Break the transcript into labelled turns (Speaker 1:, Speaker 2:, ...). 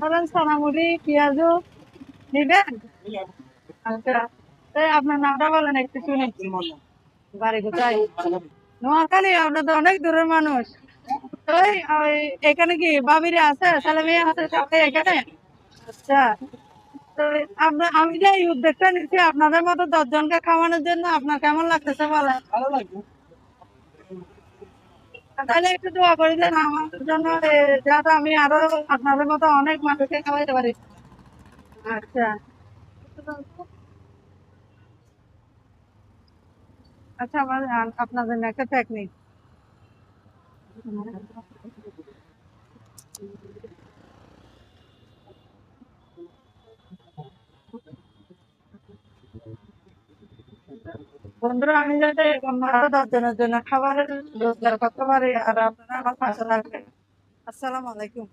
Speaker 1: ধরেন সোনামুড়ি পেঁয়াজু নিবেন। আচ্ছা, আপনার নামটা বলেন একটু শুনি। বাড়ি কোথায়? নোয়াখালী। আপনার তো অনেক দূরের মানুষ। ওই এখানে কি বাবিরে আছে, ছেলে মেয়ে আছে সবাই এখানে? আচ্ছা, তো আমি যে এই উদ্যোগটা নিচ্ছি আপনাদের মতো 10 জনকে খাওয়ানোর জন্য, আপনার কেমন লাগতেছে বলেন? ভালো লাগবে। তাহলে একটু দোয়া করে দেন আমার জন্য, যাতে আমি আরো আপনাদের মতো অনেক মানুষকে খাওয়াইতে পারি। আচ্ছা, আচ্ছা, আমার আপনাদের একটা টেকনিক। বন্ধুরা, আমি যাতে এরকম আরো 10 জনের জন্য খাবারের রোজগার করতে পারি, আর আপনারা আমার পাশে থাকবেন। আসসালামু আলাইকুম।